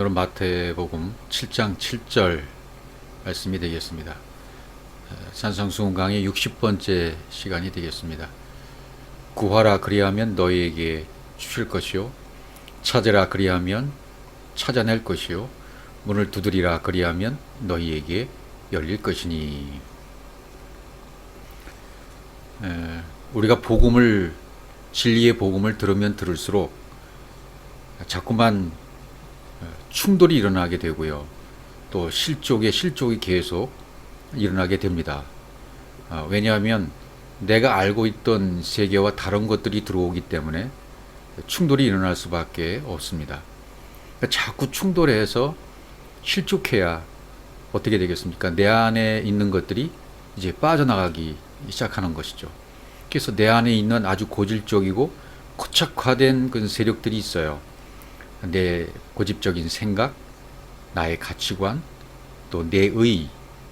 오늘은 마태복음 7장 7절 말씀이 되겠습니다. 산상수훈 강의 60번째 시간이 되겠습니다. 구하라 그리하면 너희에게 주실 것이요 찾으라 그리하면 찾아낼 것이요 문을 두드리라 그리하면 너희에게 열릴 것이니. 우리가 진리의 복음을 들으면 들을수록 자꾸만 충돌이 일어나게 되고요. 또 실족이 계속 일어나게 됩니다. 왜냐하면 내가 알고 있던 세계와 다른 것들이 들어오기 때문에 충돌이 일어날 수밖에 없습니다. 그러니까 자꾸 충돌해서 실족해야 어떻게 되겠습니까? 내 안에 있는 것들이 이제 빠져나가기 시작하는 것이죠. 그래서 내 안에 있는 아주 고질적이고 고착화된 그 세력들이 있어요. 내 고집적인 생각, 나의 가치관, 또 내 의,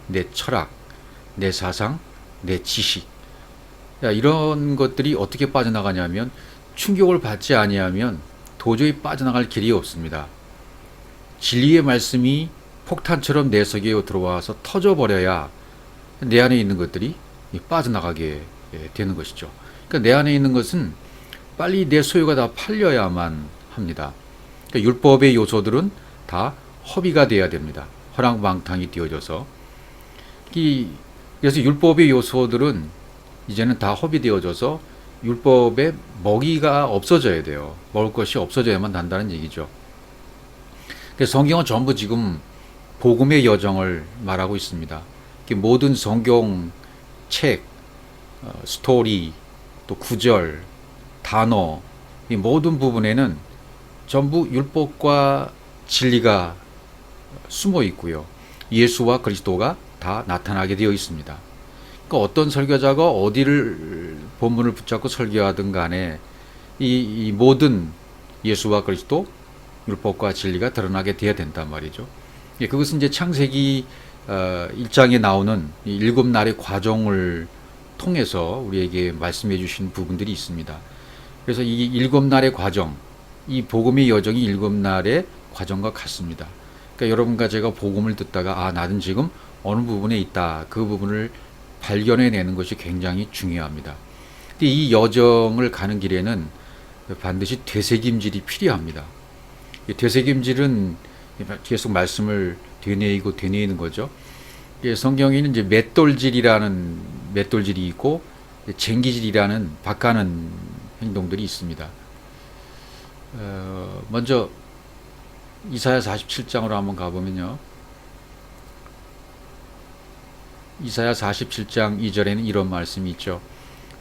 내 철학, 내 사상, 내 지식, 이런 것들이 어떻게 빠져나가냐면 충격을 받지 아니하면 도저히 빠져나갈 길이 없습니다. 진리의 말씀이 폭탄처럼 내 속에 들어와서 터져버려야 내 안에 있는 것들이 빠져나가게 되는 것이죠. 그러니까 내 안에 있는 것은 빨리 내 소유가 다 팔려야만 합니다. 그러니까 율법의 요소들은 다 허비가 되어야 됩니다. 허랑방탕이 되어져서. 그래서 율법의 요소들은 이제는 다 허비되어져서 율법의 먹이가 없어져야 돼요. 먹을 것이 없어져야만 한다는 얘기죠. 그래서 성경은 전부 지금 복음의 여정을 말하고 있습니다. 모든 성경 책, 스토리, 또 구절, 단어, 이 모든 부분에는 전부 율법과 진리가 숨어 있고요. 예수와 그리스도가 다 나타나게 되어 있습니다. 그러니까 어떤 설교자가 어디를 본문을 붙잡고 설교하든 간에 이 모든 예수와 그리스도, 율법과 진리가 드러나게 되어야 된단 말이죠. 그것은 이제 창세기 1장에 나오는 이 7날의 과정을 통해서 우리에게 말씀해 주신 부분들이 있습니다. 그래서 이 7날의 과정, 이 복음의 여정이 7날의 과정과 같습니다. 그러니까 여러분과 제가 복음을 듣다가 나는 지금 어느 부분에 있다. 그 부분을 발견해내는 것이 굉장히 중요합니다. 근데 이 여정을 가는 길에는 반드시 되새김질이 필요합니다. 되새김질은 계속 말씀을 되뇌이는 거죠. 성경에는 이제 맷돌질이 있고 쟁기질이라는 바꾸는 행동들이 있습니다. 먼저 이사야 47장으로 한번 가보면요. 이사야 47장 2절에는 이런 말씀이 있죠.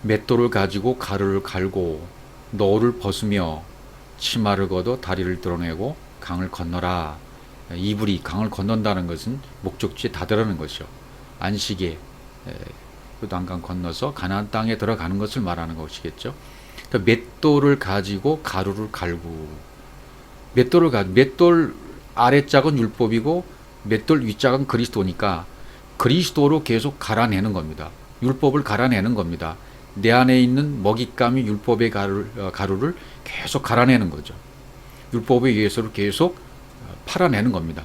맷돌을 가지고 가루를 갈고 너울을 벗으며 치마를 걷어 다리를 드러내고 강을 건너라. 이불이 강을 건넌다는 것은 목적지에 다다르는 것이요. 안식에 요단강 건너서 가나안 땅에 들어가는 것을 말하는 것이겠죠. 그러니까 맷돌을 가지고 가루를 갈고 맷돌 아래짝은 율법이고 맷돌 윗짝은 그리스도니까 그리스도로 계속 갈아내는 겁니다. 율법을 갈아내는 겁니다. 내 안에 있는 먹잇감이 율법의 가루를 계속 갈아내는 거죠. 율법의 예서를 계속 팔아내는 겁니다.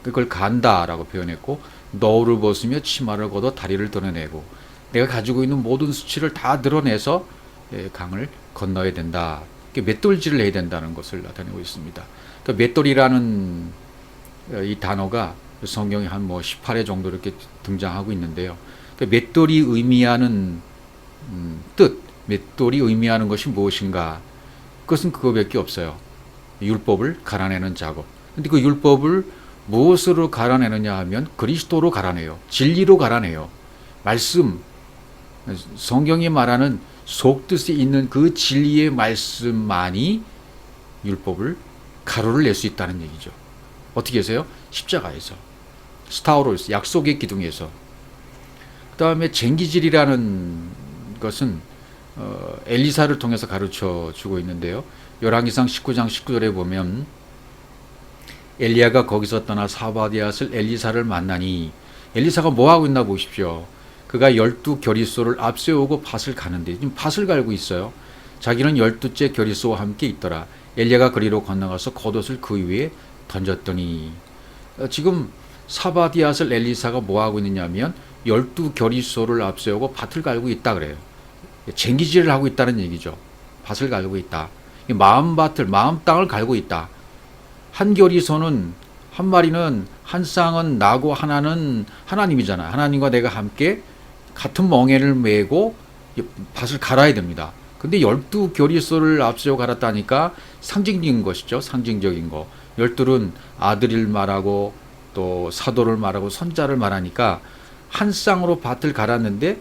그걸 간다라고 표현했고 너울을 벗으며 치마를 걷어 다리를 드러내고 내가 가지고 있는 모든 수치를 다 드러내서 강을 건너야 된다. 맷돌질을 해야 된다는 것을 나타내고 있습니다. 그러니까 맷돌이라는 이 단어가 성경에 한 18회 정도 이렇게 등장하고 있는데요. 그러니까 맷돌이 의미하는 맷돌이 의미하는 것이 무엇인가? 그것은 그거밖에 없어요. 율법을 갈아내는 작업. 근데 그 율법을 무엇으로 갈아내느냐 하면 그리스도로 갈아내요. 진리로 갈아내요. 말씀, 성경이 말하는 속뜻이 있는 그 진리의 말씀만이 율법을 가루를 낼 수 있다는 얘기죠. 어떻게 해서요? 십자가에서, 스타우로스, 약속의 기둥에서. 그 다음에 쟁기질이라는 것은 엘리사를 통해서 가르쳐 주고 있는데요. 열왕기상 19장 19절에 보면 엘리야가 거기서 떠나 사바디앗을 엘리사를 만나니 엘리사가 뭐하고 있나 보십시오. 그가 12겨리소를 앞세우고 밭을 가는데 지금 밭을 갈고 있어요. 자기는 12째 겨리소와 함께 있더라. 엘리야가 그리로 건너가서 겉옷을 그 위에 던졌더니 지금 사바디앗을 엘리사가 뭐 하고 있느냐면 12겨리소를 앞세우고 밭을 갈고 있다 그래요. 쟁기질을 하고 있다는 얘기죠. 밭을 갈고 있다. 마음 땅을 갈고 있다. 한 겨리소는 한 마리는 한 쌍은 나고 하나는 하나님이잖아요. 하나님과 내가 함께 같은 멍에를 메고 밭을 갈아야 됩니다. 근데 12겨리소를 앞세워 갈았다니까 상징적인 것이죠. 상징적인 거. 12는 아들을 말하고 또 사도를 말하고 선자를 말하니까 한 쌍으로 밭을 갈았는데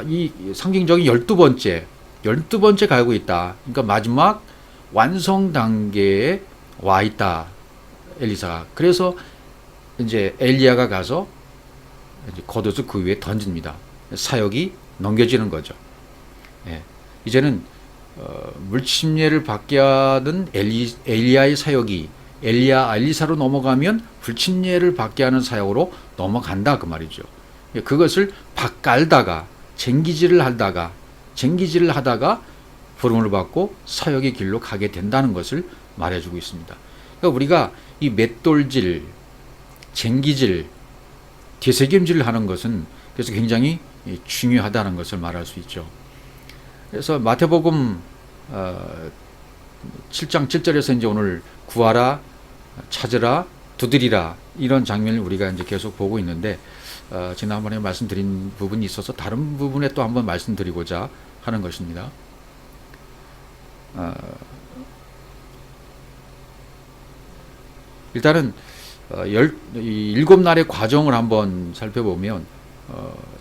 이 상징적인 12번째 갈고 있다. 그러니까 마지막 완성 단계에 와 있다. 엘리사가. 그래서 이제 엘리야가 가서 이제 겉옷을 그 위에 던집니다. 사역이 넘겨지는 거죠. 예. 이제는 물침례를 받게 하던 엘리야의 사역이 엘리사로 넘어가면 불침례를 받게 하는 사역으로 넘어간다 그 말이죠. 예. 그것을 밭 갈다가 쟁기질을 하다가 부름을 받고 사역의 길로 가게 된다는 것을 말해주고 있습니다. 그러니까 우리가 이 맷돌질, 쟁기질, 되새김질을 하는 것은 그래서 굉장히 중요하다는 것을 말할 수 있죠. 그래서 마태복음 7장 7절에서 이제 오늘 구하라, 찾으라, 두드리라 이런 장면을 우리가 이제 계속 보고 있는데 지난번에 말씀드린 부분이 있어서 다른 부분에 또 한번 말씀드리고자 하는 것입니다. 일단은 7날의 과정을 한번 살펴보면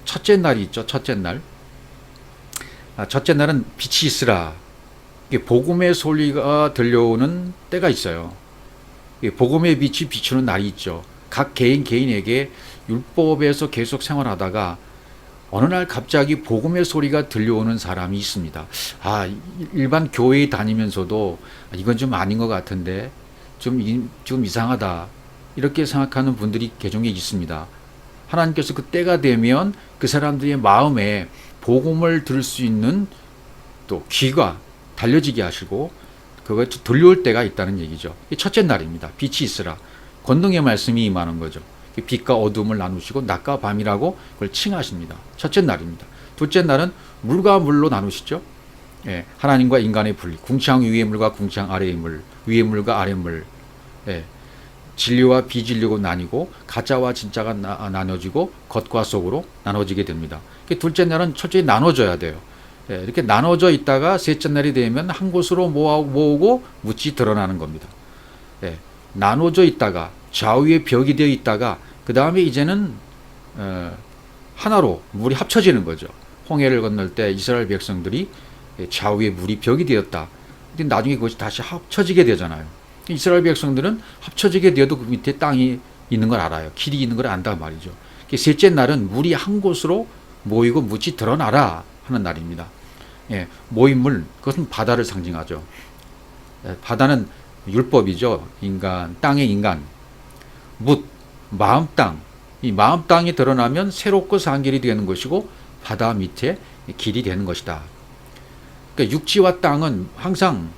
첫째 날이 있죠. 첫째 날. 첫째 날은 빛이 있으라. 복음의 소리가 들려오는 때가 있어요. 복음의 빛이 비추는 날이 있죠. 각 개인에게 율법에서 계속 생활하다가 어느 날 갑자기 복음의 소리가 들려오는 사람이 있습니다. 일반 교회에 다니면서도 이건 좀 아닌 것 같은데 좀 이상하다 이렇게 생각하는 분들이 개종에 있습니다. 하나님께서 그 때가 되면 그 사람들의 마음에 복음을 들을 수 있는 또 귀가 달려지게 하시고 그걸 들려올 때가 있다는 얘기죠. 첫째 날입니다. 빛이 있으라. 권능의 말씀이 임하는 거죠. 빛과 어둠을 나누시고 낮과 밤이라고 그걸 칭하십니다. 첫째 날입니다. 둘째 날은 물과 물로 나누시죠. 예, 하나님과 인간의 분리, 궁창 위의 물과 궁창 아래의 물, 위의 물과 아래 물, 예, 진리와 비진리고 나뉘고 가짜와 진짜가 나눠지고 겉과 속으로 나눠지게 됩니다. 둘째 날은 철저히 나눠져야 돼요. 예, 이렇게 나눠져 있다가 셋째 날이 되면 한 곳으로 모으고 묻이 드러나는 겁니다. 예, 나눠져 있다가 좌우에 벽이 되어 있다가 그 다음에 이제는 하나로 물이 합쳐지는 거죠. 홍해를 건널 때 이스라엘 백성들이 좌우에 물이 벽이 되었다. 근데 나중에 그것이 다시 합쳐지게 되잖아요. 이스라엘 백성들은 합쳐지게 되어도 그 밑에 땅이 있는 걸 알아요. 길이 있는 걸 안다 말이죠. 셋째 날은 물이 한 곳으로 모이고 묻이 드러나라 하는 날입니다. 예, 모인 물, 그것은 바다를 상징하죠. 바다는 율법이죠. 땅의 인간. 묻, 마음 땅. 이 마음 땅이 드러나면 새롭고 산 길이 되는 것이고 바다 밑에 길이 되는 것이다. 그러니까 육지와 땅은 항상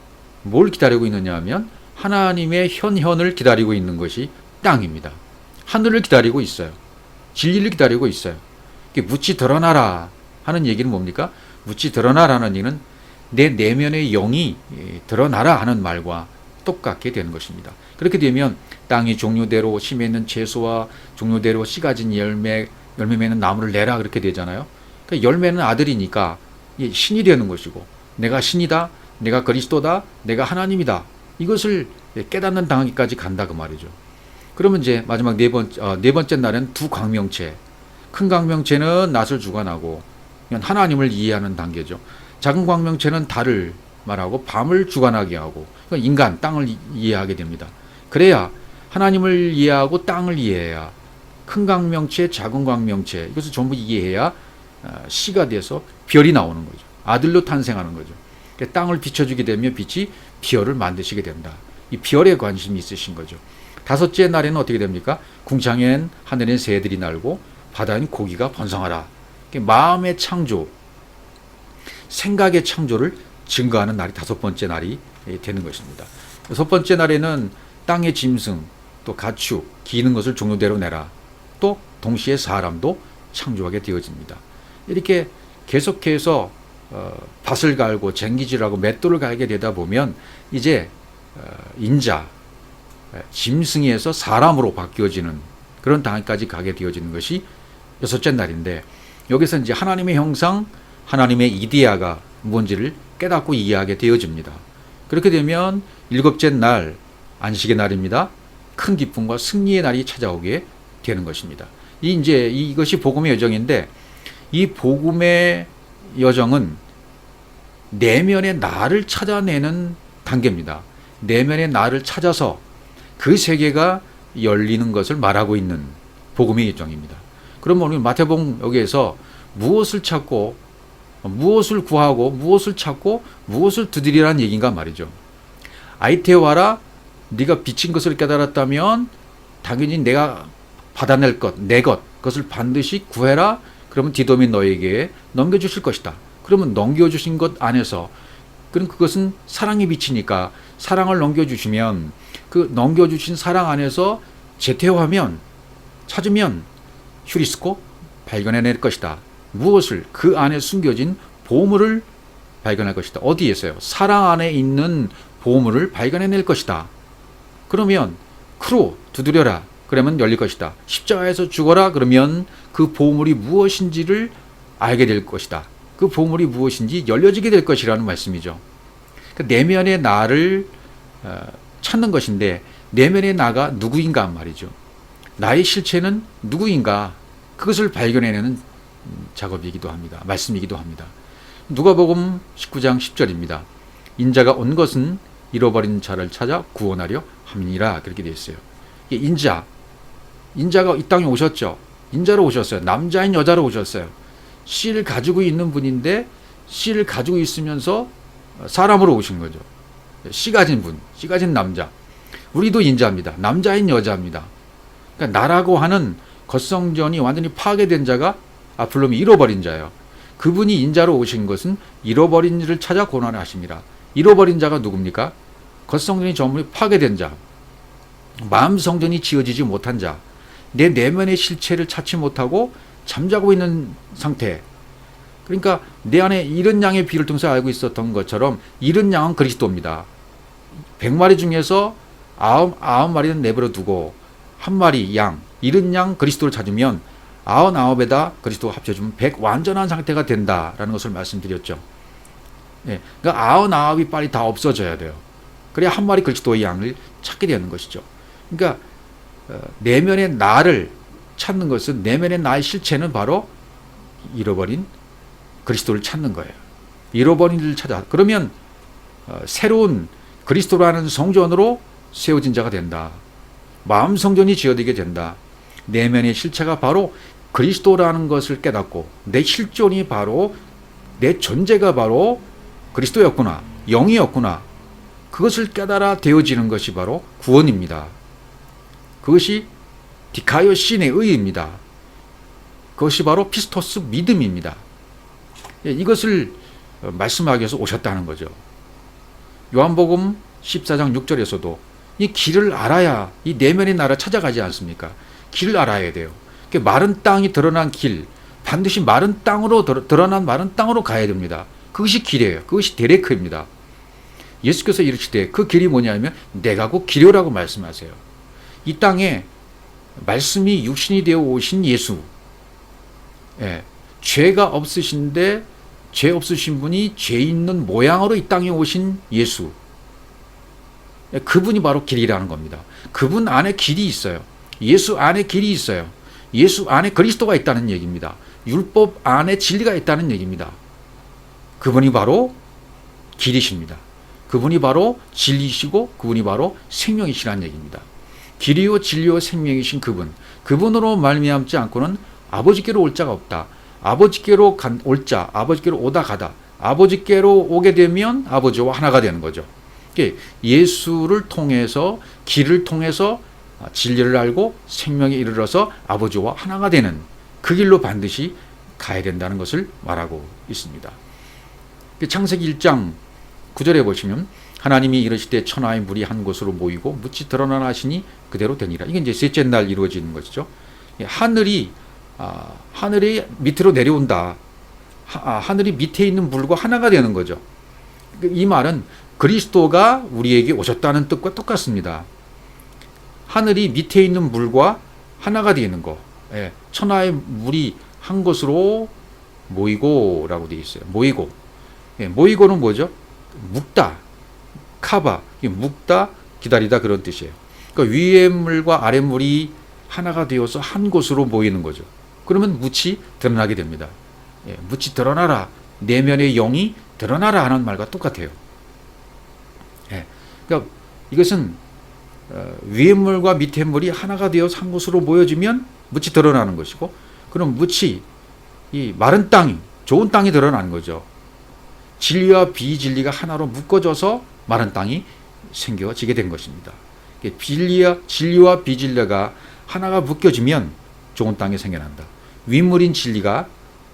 뭘 기다리고 있느냐 하면 하나님의 현현을 기다리고 있는 것이 땅입니다. 하늘을 기다리고 있어요. 진리를 기다리고 있어요. 묻이 드러나라 하는 얘기는 뭡니까? 묻이 드러나라는 얘기는 내 내면의 영이 드러나라 하는 말과 똑같게 되는 것입니다. 그렇게 되면 땅이 종류대로 씨 맺는 채소와 종류대로 씨 가진 열매 맺는 나무를 내라 그렇게 되잖아요. 그러니까 열매는 아들이니까 신이 되는 것이고 내가 신이다, 내가 그리스도다, 내가 하나님이다. 이것을 깨닫는 단계까지 간다 그 말이죠. 그러면 이제 마지막 네 번째 날은 두 광명체. 큰 광명체는 낯을 주관하고 하나님을 이해하는 단계죠. 작은 광명체는 달을 말하고 밤을 주관하게 하고 인간, 땅을 이해하게 됩니다. 그래야 하나님을 이해하고 땅을 이해해야 큰 광명체, 작은 광명체 이것을 전부 이해해야 씨가 돼서 별이 나오는 거죠. 아들로 탄생하는 거죠. 땅을 비춰주게 되면 빛이 별을 만드시게 된다. 이 별에 관심이 있으신 거죠. 다섯째 날에는 어떻게 됩니까? 궁창엔 하늘엔 새들이 날고 바다엔 고기가 번성하라. 마음의 창조, 생각의 창조를 증거하는 날이 다섯 번째 날이 되는 것입니다. 여섯 번째 날에는 땅의 짐승, 또 가축, 기는 것을 종류대로 내라. 또 동시에 사람도 창조하게 되어집니다. 이렇게 계속해서 밭을 갈고 쟁기질하고 맷돌을 갈게 되다 보면 이제 인자, 짐승에서 사람으로 바뀌어지는 그런 단계까지 가게 되어지는 것이 여섯째 날인데, 여기서 이제 하나님의 형상, 하나님의 이데아가 뭔지를 깨닫고 이해하게 되어집니다. 그렇게 되면 일곱째 날, 안식의 날입니다. 큰 기쁨과 승리의 날이 찾아오게 되는 것입니다. 이것이 복음의 여정인데, 이 복음의 여정은 내면의 나를 찾아내는 단계입니다. 내면의 나를 찾아서 그 세계가 열리는 것을 말하고 있는 복음의 여정입니다. 그러면 우리 마태복음 여기에서 무엇을 찾고, 무엇을 구하고, 무엇을 찾고, 무엇을 두드리라는 얘기인가 말이죠. 아이테와라, 네가 비친 것을 깨달았다면 당연히 내가 받아낼 것, 내 것, 그것을 반드시 구해라. 그러면 디돔이 너에게 넘겨주실 것이다. 그러면 넘겨주신 것 안에서, 그럼 그것은 사랑의 빛이니까 사랑을 넘겨주시면 그 넘겨주신 사랑 안에서 제태화하면, 찾으면 휴리스코 발견해낼 것이다. 무엇을? 그 안에 숨겨진 보물을 발견할 것이다. 어디에서요? 사랑 안에 있는 보물을 발견해낼 것이다. 그러면 크로 두드려라. 그러면 열릴 것이다. 십자가에서 죽어라. 그러면 그 보물이 무엇인지를 알게 될 것이다. 그 보물이 무엇인지 열려지게 될 것이라는 말씀이죠. 그러니까 내면의 나를 찾는 것인데, 내면의 나가 누구인가 말이죠. 나의 실체는 누구인가, 그것을 발견해내는 작업이기도 합니다. 말씀이기도 합니다. 누가복음 19장 10절입니다. 인자가 온 것은 잃어버린 자를 찾아 구원하려 함이니라. 그렇게 되어 있어요. 인자가 이 땅에 오셨죠. 인자로 오셨어요. 남자인 여자로 오셨어요. 씨를 가지고 있는 분인데 씨를 가지고 있으면서 사람으로 오신 거죠. 씨 가진 분, 씨 가진 남자. 우리도 인자입니다. 남자인 여자입니다. 그러니까 나라고 하는 겉성전이 완전히 파괴된 자가 아플롬이 잃어버린 자예요. 그분이 인자로 오신 것은 잃어버린 이를 찾아 고난하십니다. 잃어버린 자가 누굽니까? 겉성전이 전부 파괴된 자, 마음 성전이 지어지지 못한 자, 내 내면의 실체를 찾지 못하고 잠자고 있는 상태. 그러니까 내 안에 잃은 양의 비를 통해서 알고 있었던 것처럼 잃은 양은 그리스도입니다. 100마리 중에서 9마리는 내버려 두고 한 마리 양, 잃은 양 그리스도를 찾으면 99에다 그리스도가 합쳐주면 100 완전한 상태가 된다라는 것을 말씀드렸죠. 예, 그러니까 99이 빨리 다 없어져야 돼요. 그래야 한 마리 그리스도의 양을 찾게 되는 것이죠. 그러니까 내면의 나를 찾는 것은, 내면의 나의 실체는 바로 잃어버린 그리스도를 찾는 거예요. 잃어버린 일을 찾아. 그러면 새로운 그리스도라는 성전으로 세워진 자가 된다. 마음 성전이 지어지게 된다. 내면의 실체가 바로 그리스도라는 것을 깨닫고, 내 실존이 바로, 내 존재가 바로 그리스도였구나, 영이었구나, 그것을 깨달아 되어지는 것이 바로 구원입니다. 그것이 디카이오 신의 의입니다. 그것이 바로 피스토스 믿음입니다. 이것을 말씀하기 위해서 오셨다는 거죠. 요한복음 14장 6절에서도 이 길을 알아야 이 내면의 나를 찾아가지 않습니까? 길을 알아야 돼요. 마른 땅이 드러난 길, 반드시 마른 땅으로 드러난 마른 땅으로 가야 됩니다. 그것이 길이에요. 그것이 데레크입니다. 예수께서 이르시되 그 길이 뭐냐면 내가 곧 길이라고 말씀하세요. 이 땅에 말씀이 육신이 되어 오신 예수, 죄가 없으신데 죄 없으신 분이 죄 있는 모양으로 이 땅에 오신 예수, 그분이 바로 길이라는 겁니다. 그분 안에 길이 있어요. 예수 안에 길이 있어요. 예수 안에 그리스도가 있다는 얘기입니다. 율법 안에 진리가 있다는 얘기입니다. 그분이 바로 길이십니다. 그분이 바로 진리시고 그분이 바로 생명이시라는 얘기입니다. 길이요 진리요 생명이신 그분으로 말미암지 않고는 아버지께로 올 자가 없다. 아버지께로 올 자, 아버지께로 오다 가다, 아버지께로 오게 되면 아버지와 하나가 되는 거죠. 예수를 통해서, 길을 통해서 진리를 알고 생명에 이르러서 아버지와 하나가 되는 그 길로 반드시 가야 된다는 것을 말하고 있습니다. 창세기 1장 9절에 보시면 하나님이 이르시되 천하의 물이 한 곳으로 모이고 묻이 드러나나 하시니 그대로 되니라. 이게 이제 셋째 날 이루어지는 것이죠. 하늘이 밑으로 내려온다. 하늘이 밑에 있는 물과 하나가 되는 거죠. 이 말은 그리스도가 우리에게 오셨다는 뜻과 똑같습니다. 하늘이 밑에 있는 물과 하나가 되는 거. 예, 천하의 물이 한 곳으로 모이고라고 되어 있어요. 모이고. 예, 모이고는 뭐죠? 묵다, 카바, 묵다, 기다리다 그런 뜻이에요. 그러니까 위의 물과 아래 물이 하나가 되어서 한 곳으로 모이는 거죠. 그러면 묻이 드러나게 됩니다. 예, 묻이 드러나라, 내면의 영이 드러나라 하는 말과 똑같아요. 예, 그러니까 이것은 위의 물과 밑의 물이 하나가 되어서 한 곳으로 모여지면 묻이 드러나는 것이고, 그럼 묻이 이 마른 땅이 좋은 땅이 드러나는 거죠. 진리와 비진리가 하나로 묶어져서 마른 땅이 생겨지게 된 것입니다. 진리와 비진리가 하나가 묶여지면 좋은 땅이 생겨난다. 윗물인 진리가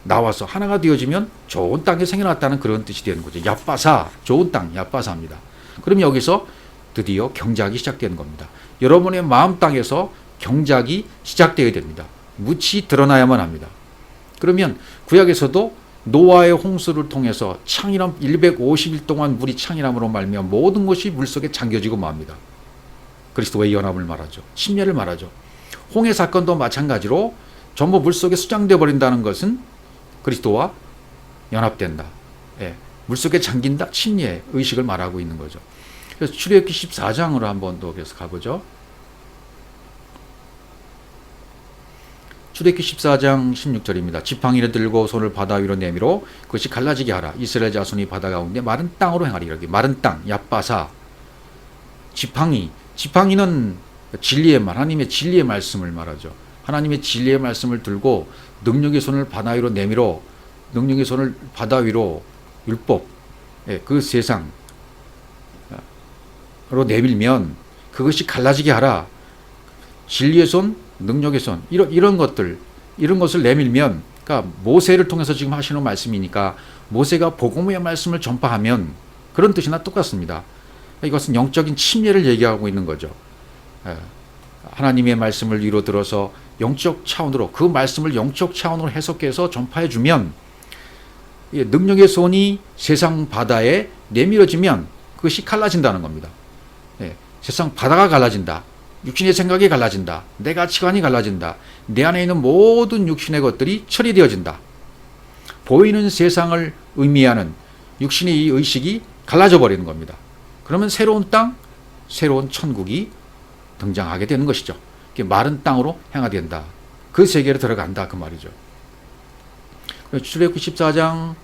나와서 하나가 되어지면 좋은 땅이 생겨났다는 그런 뜻이 되는 거죠. 야빠사, 좋은 땅, 야빠사입니다. 그럼 여기서 드디어 경작이 시작되는 겁니다. 여러분의 마음 땅에서 경작이 시작되어야 됩니다. 묻이 드러나야만 합니다. 그러면 구약에서도 노아의 홍수를 통해서 창이람 150일 동안 물이 창이람으로 말미암아 모든 것이 물속에 잠겨지고 맙니다. 그리스도의 연합을 말하죠. 침례를 말하죠. 홍해 사건도 마찬가지로 전부 물속에 수장되어 버린다는 것은 그리스도와 연합된다. 예, 물속에 잠긴다. 침례 의식을 말하고 있는 거죠. 그래서 출애굽기 14장으로 한번 더 계속 가보죠. 출애굽기 14장 16절입니다. 지팡이를 들고 손을 바다 위로 내밀어 그것이 갈라지게 하라. 이스라엘 자손이 바다 가운데 마른 땅으로 행하리라. 마른 땅, 야빠사. 지팡이는 진리의 말, 하나님의 진리의 말씀을 말하죠. 하나님의 진리의 말씀을 들고 능력의 손을 바다 위로 내밀어, 능력의 손을 바다 위로 율법, 그 세상으로 내밀면 그것이 갈라지게 하라. 진리의 손, 능력의 손, 이런 것들, 이런 것을 내밀면, 그러니까 모세를 통해서 지금 하시는 말씀이니까 모세가 복음의 말씀을 전파하면 그런 뜻이나 똑같습니다. 이것은 영적인 침례를 얘기하고 있는 거죠. 하나님의 말씀을 위로 들어서 영적 차원으로 그 말씀을 영적 차원으로 해석해서 전파해 주면 능력의 손이 세상 바다에 내밀어지면 그것이 갈라진다는 겁니다. 세상 바다가 갈라진다. 육신의 생각이 갈라진다. 내 가치관이 갈라진다. 내 안에 있는 모든 육신의 것들이 처리되어진다. 보이는 세상을 의미하는 육신의 이 의식이 갈라져 버리는 겁니다. 그러면 새로운 땅, 새로운 천국이 등장하게 되는 것이죠. 마른 땅으로 행하된다. 그 세계로 들어간다 그 말이죠. 출애굽기 14장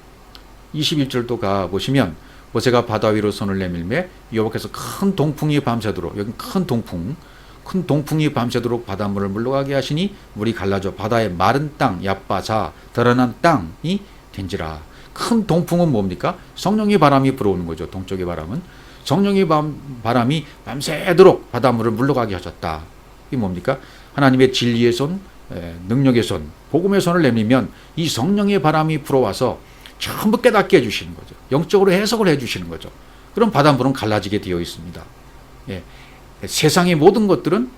21절도 가보시면 모세가 바다 위로 손을 내밀매 여호와께서 큰 동풍이 밤새도록, 여기 큰 동풍이 밤새도록 바닷물을 물러가게 하시니 물이 갈라져 바다의 마른 땅, 야빠사, 드러난 땅이 된지라. 큰 동풍은 뭡니까? 성령의 바람이 불어오는 거죠. 동쪽의 바람은. 성령의 바람이 밤새도록 바닷물을 물러가게 하셨다. 이게 뭡니까? 하나님의 진리의 손, 능력의 손, 복음의 손을 내밀면 이 성령의 바람이 불어와서 전부 깨닫게 해주시는 거죠. 영적으로 해석을 해주시는 거죠. 그럼 바닷물은 갈라지게 되어 있습니다. 세상의 모든 것들은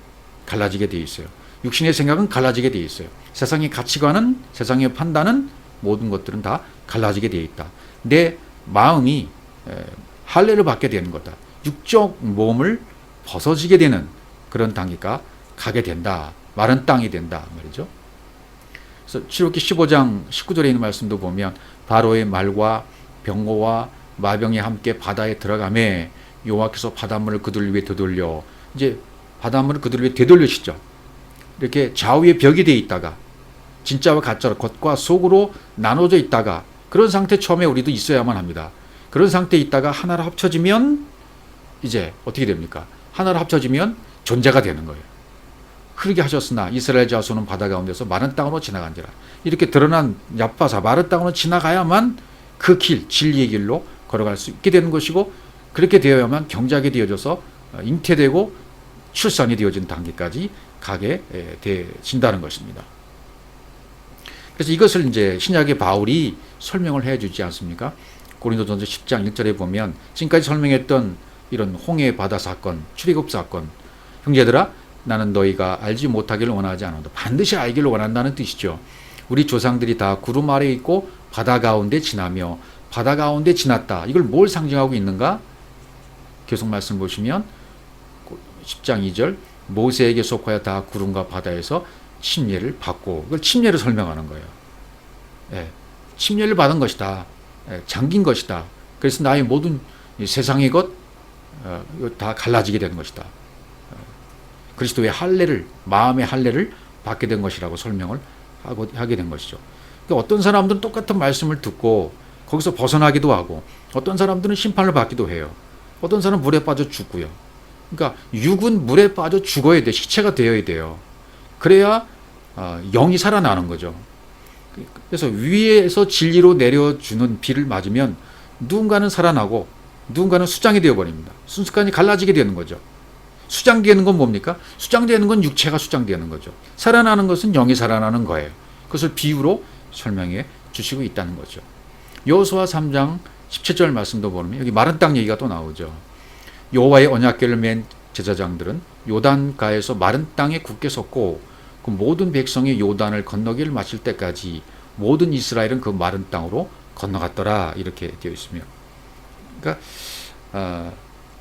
갈라지게 되어 있어요. 육신의 생각은 갈라지게 되어 있어요. 세상의 가치관은, 세상의 판단은, 모든 것들은 다 갈라지게 되어 있다. 내 마음이 할례를 받게 되는 거다. 육적 몸을 벗어지게 되는 그런 단계가 가게 된다. 마른 땅이 된다 말이죠. 그래서 출애굽기 15장 19절에 있는 말씀도 보면 바로의 말과 병거와 마병이 함께 바다에 들어가매 여호와께서 바닷물을 그들 위에 되돌려, 이제 바닷물을 그들 위에 되돌리시죠. 이렇게 좌우에 벽이 되어 있다가 진짜와 가짜로 겉과 속으로 나눠져 있다가 그런 상태 처음에 우리도 있어야만 합니다. 그런 상태에 있다가 하나로 합쳐지면 이제 어떻게 됩니까? 하나로 합쳐지면 존재가 되는 거예요. 흐르게 하셨으나 이스라엘 자손은 바다 가운데서 마른 땅으로 지나간지라. 이렇게 드러난 야빠사 마른 땅으로 지나가야만 그 길, 진리의 길로 걸어갈 수 있게 되는 것이고, 그렇게 되어야만 경작이 되어져서 잉태되고 출산이 되어진 단계까지 가게 되진다는 것입니다. 그래서 이것을 이제 신약의 바울이 설명을 해 주지 않습니까? 고린도전서 10장 1절에 보면 지금까지 설명했던 이런 홍해 바다 사건, 출애굽 사건. 형제들아, 나는 너희가 알지 못하기를 원하지 않는다. 반드시 알기를 원한다는 뜻이죠. 우리 조상들이 다 구름 아래 있고 바다 가운데 지나며 바다 가운데 지났다. 이걸 뭘 상징하고 있는가? 계속 말씀 보시면 10장 2절 모세에게 속하여 다 구름과 바다에서 침례를 받고, 그걸 침례를 설명하는 거예요. 예, 침례를 받은 것이다. 예, 잠긴 것이다. 그래서 나의 모든 세상의 것 다 갈라지게 된 것이다. 그리스도의 할례를, 마음의 할례를 받게 된 것이라고 설명을 하게 된 것이죠. 그러니까 어떤 사람들은 똑같은 말씀을 듣고 거기서 벗어나기도 하고, 어떤 사람들은 심판을 받기도 해요. 어떤 사람은 물에 빠져 죽고요. 그러니까 육은 물에 빠져 죽어야 돼. 시체가 되어야 돼요. 그래야 영이 살아나는 거죠. 그래서 위에서 진리로 내려주는 비를 맞으면 누군가는 살아나고 누군가는 수장이 되어버립니다. 순식간에 갈라지게 되는 거죠. 수장되는 건 뭡니까? 수장되는 건 육체가 수장되는 거죠. 살아나는 것은 영이 살아나는 거예요. 그것을 비유로 설명해 주시고 있다는 거죠. 여호수아 3장 17절 말씀도 보면 여기 마른 땅 얘기가 또 나오죠. 여호와의 언약궤를 맨 제사장들은 요단가에서 마른 땅에 굳게 섰고 그 모든 백성이 요단을 건너기를 마칠 때까지 모든 이스라엘은 그 마른 땅으로 건너갔더라. 이렇게 되어 있으며, 그러니까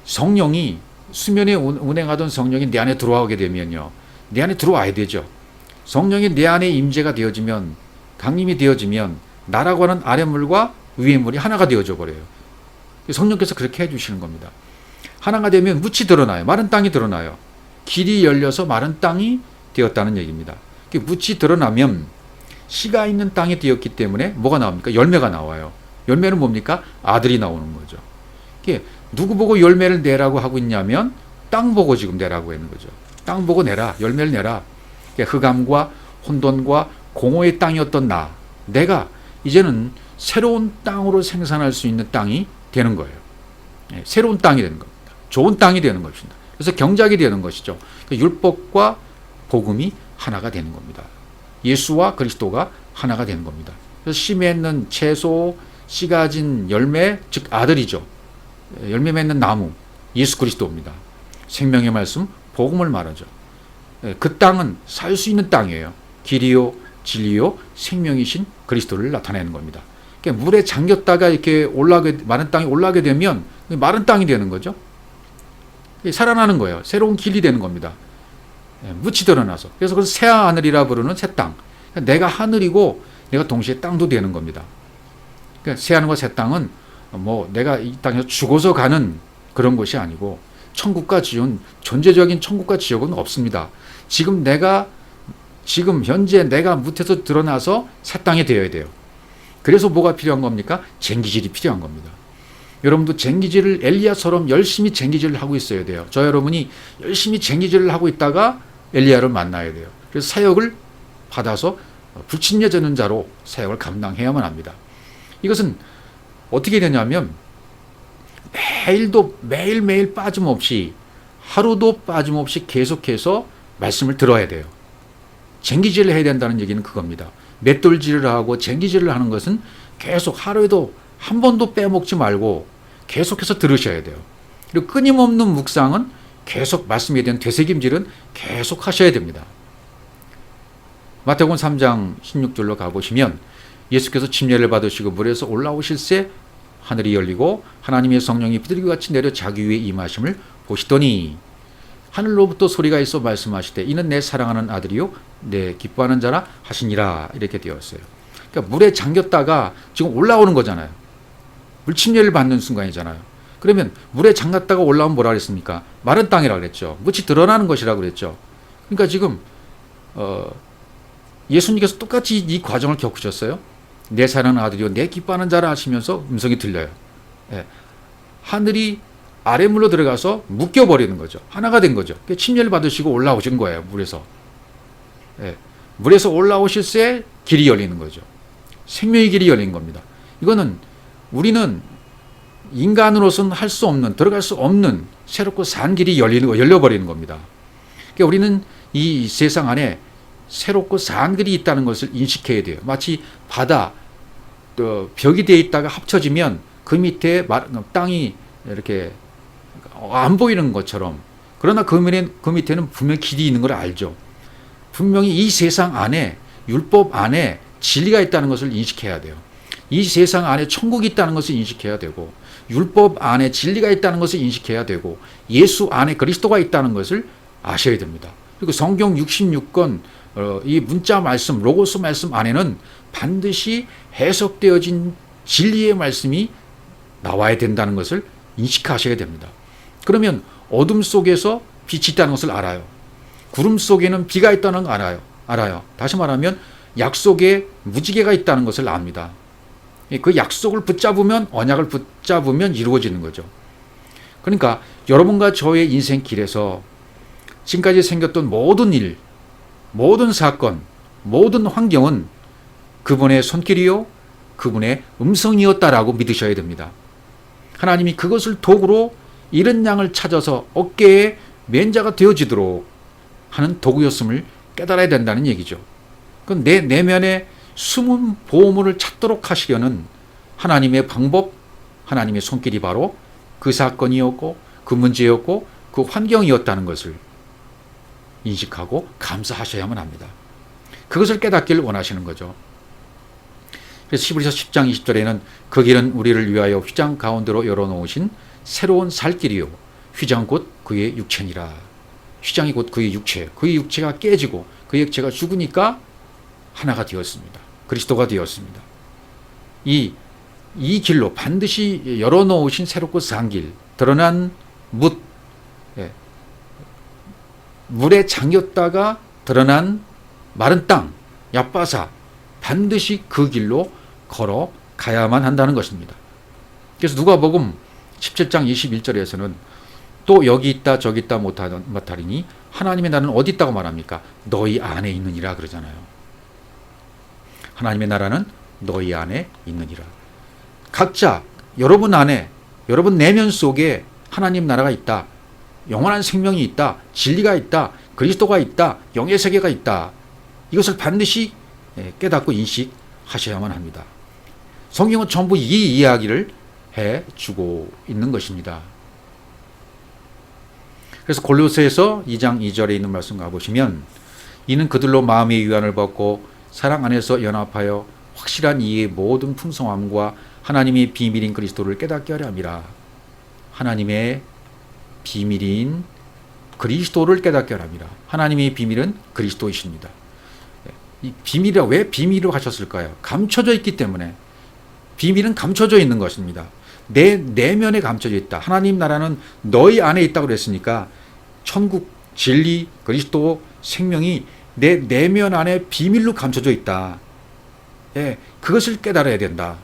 성령이 수면에 운행하던 성령이 내 안에 들어오게 되면요, 내 안에 들어와야 되죠. 성령이 내 안에 임재가 되어지면, 강림이 되어지면 나라고 하는 아래 물과 위의 물이 하나가 되어져 버려요. 성령께서 그렇게 해주시는 겁니다. 하나가 되면 묻이 드러나요. 마른 땅이 드러나요. 길이 열려서 마른 땅이 되었다는 얘기입니다. 묻이 드러나면 씨가 있는 땅이 되었기 때문에 뭐가 나옵니까? 열매가 나와요. 열매는 뭡니까? 아들이 나오는 거죠. 누구 보고 열매를 내라고 하고 있냐면 땅 보고 지금 내라고 하는 거죠. 땅 보고 내라. 열매를 내라. 흑암과 혼돈과 공허의 땅이었던 내가 이제는 새로운 땅으로 생산할 수 있는 땅이 되는 거예요. 새로운 땅이 되는 겁니다. 좋은 땅이 되는 것입니다. 그래서 경작이 되는 것이죠. 율법과 복음이 하나가 되는 겁니다. 예수와 그리스도가 하나가 되는 겁니다. 그래서 씨 맺는 채소, 씨 가진 열매, 즉 아들이죠. 열매 맺는 나무, 예수 그리스도입니다. 생명의 말씀, 복음을 말하죠. 그 땅은 살 수 있는 땅이에요. 길이요, 진리요, 생명이신 그리스도를 나타내는 겁니다. 그러니까 물에 잠겼다가 이렇게 마른 땅에 올라가게 되면 마른 땅이 되는 거죠. 살아나는 거예요. 새로운 길이 되는 겁니다. 묻이 드러나서. 그래서 그걸 새 하늘이라 부르는 새 땅. 내가 하늘이고 내가 동시에 땅도 되는 겁니다. 그러니까 새 하늘과 새 땅은 내가 이 땅에서 죽어서 가는 그런 것이 아니고 천국과 지옥, 존재적인 천국과 지옥은 없습니다. 지금 현재 내가 묻에서 드러나서 새 땅이 되어야 돼요. 그래서 뭐가 필요한 겁니까? 쟁기질이 필요한 겁니다. 여러분도 쟁기질을 엘리야처럼 열심히 쟁기질을 하고 있어야 돼요. 저 여러분이 열심히 쟁기질을 하고 있다가 엘리야를 만나야 돼요. 그래서 사역을 받아서 불침례 되는 자로 사역을 감당해야만 합니다. 이것은 어떻게 되냐면 매일매일 빠짐없이, 하루도 빠짐없이 계속해서 말씀을 들어야 돼요. 쟁기질을 해야 된다는 얘기는 그겁니다. 맷돌질을 하고 쟁기질을 하는 것은 계속 하루에도 한 번도 빼먹지 말고 계속해서 들으셔야 돼요. 그리고 끊임없는 묵상은 계속, 말씀에 대한 되새김질은 계속 하셔야 됩니다. 마태복음 3장 16절로 가보시면 예수께서 침례를 받으시고 물에서 올라오실새 하늘이 열리고 하나님의 성령이 비둘기같이 내려 자기 위에 임하심을 보시더니 하늘로부터 소리가 있어 말씀하시되 이는 내 사랑하는 아들이요 내 기뻐하는 자라 하시니라. 이렇게 되었어요. 그러니까 물에 잠겼다가 지금 올라오는 거잖아요. 물침례를 받는 순간이잖아요. 그러면 물에 잠갔다가 올라오면 뭐라 그랬습니까? 마른 땅이라고 그랬죠. 묻이 드러나는 것이라고 그랬죠. 그러니까 지금 예수님께서 똑같이 이 과정을 겪으셨어요. 내 사랑하는 아들이요 내 기뻐하는 자라 하시면서 음성이 들려요. 하늘이 아래물로 들어가서 묶여버리는 거죠. 하나가 된 거죠. 침례를 받으시고 올라오신 거예요. 물에서. 물에서 올라오실새 길이 열리는 거죠. 생명의 길이 열린 겁니다. 이거는 우리는 인간으로서는 할 수 없는, 들어갈 수 없는 새롭고 산 길이 열려버리는 겁니다. 그러니까 우리는 이 세상 안에 새롭고 산 길이 있다는 것을 인식해야 돼요. 마치 바다, 또 벽이 되어 있다가 합쳐지면 그 밑에 땅이 이렇게 안 보이는 것처럼, 그러나 그 밑에는 분명히 길이 있는 걸 알죠. 분명히 이 세상 안에, 율법 안에 진리가 있다는 것을 인식해야 돼요. 이 세상 안에 천국이 있다는 것을 인식해야 되고, 율법 안에 진리가 있다는 것을 인식해야 되고, 예수 안에 그리스도가 있다는 것을 아셔야 됩니다. 그리고 성경 66권 이 문자 말씀, 로고스 말씀 안에는 반드시 해석되어진 진리의 말씀이 나와야 된다는 것을 인식하셔야 됩니다. 그러면 어둠 속에서 빛이 있다는 것을 알아요. 구름 속에는 비가 있다는 걸 알아요. 다시 말하면 약속에 무지개가 있다는 것을 압니다. 그 약속을 붙잡으면, 언약을 붙잡으면 이루어지는 거죠. 그러니까 여러분과 저의 인생 길에서 지금까지 생겼던 모든 일, 모든 사건, 모든 환경은 그분의 손길이요, 그분의 음성이었다라고 믿으셔야 됩니다. 하나님이 그것을 도구로 이런 양을 찾아서 어깨에 맨자가 되어지도록 하는 도구였음을 깨달아야 된다는 얘기죠. 그건 내 내면에 숨은 보물을 찾도록 하시려는 하나님의 방법, 하나님의 손길이 바로 그 사건이었고, 그 문제였고, 그 환경이었다는 것을 인식하고 감사하셔야만 합니다. 그것을 깨닫기를 원하시는 거죠. 그래서 히브리서 10장 20절에는 그 길은 우리를 위하여 휘장 가운데로 열어놓으신 새로운 살 길이요, 휘장 곧 그의 육체니라. 휘장이 곧 그의 육체, 그의 육체가 깨지고 그의 육체가 죽으니까 하나가 되었습니다. 그리스도가 되었습니다. 이 길로 반드시 열어놓으신 새롭고 산 길, 드러난 물에 잠겼다가 드러난 마른 땅, 얕바사, 반드시 그 길로 걸어가야만 한다는 것입니다. 그래서 누가복음 17장 21절에서는 또 여기 있다 저기 있다 못하리니 하나님의 나라는 어디 있다고 말합니까? 너희 안에 있느니라 그러잖아요. 하나님의 나라는 너희 안에 있느니라. 각자 여러분 안에, 여러분 내면 속에 하나님 나라가 있다. 영원한 생명이 있다. 진리가 있다. 그리스도가 있다. 영의 세계가 있다. 이것을 반드시 깨닫고 인식하셔야만 합니다. 성경은 전부 이 이야기를 해주고 있는 것입니다. 그래서 골로새서 2장 2절에 있는 말씀 가보시면, 이는 그들로 마음의 유한을 벗고 사랑 안에서 연합하여 확실한 이의 모든 풍성함과 하나님의 비밀인 그리스도를 깨닫게 하려 함이라. 하나님의 비밀인 그리스도를 깨닫게 하려 함이라. 하나님의 비밀은 그리스도이십니다. 이 비밀이라 왜 비밀로 하셨을까요? 감춰져 있기 때문에. 비밀은 감춰져 있는 것입니다. 내 내면에 감춰져 있다. 하나님 나라는 너희 안에 있다고 그랬으니까 천국, 진리, 그리스도, 생명이 내 내면 안에 비밀로 감춰져 있다. 그것을 깨달아야 된다.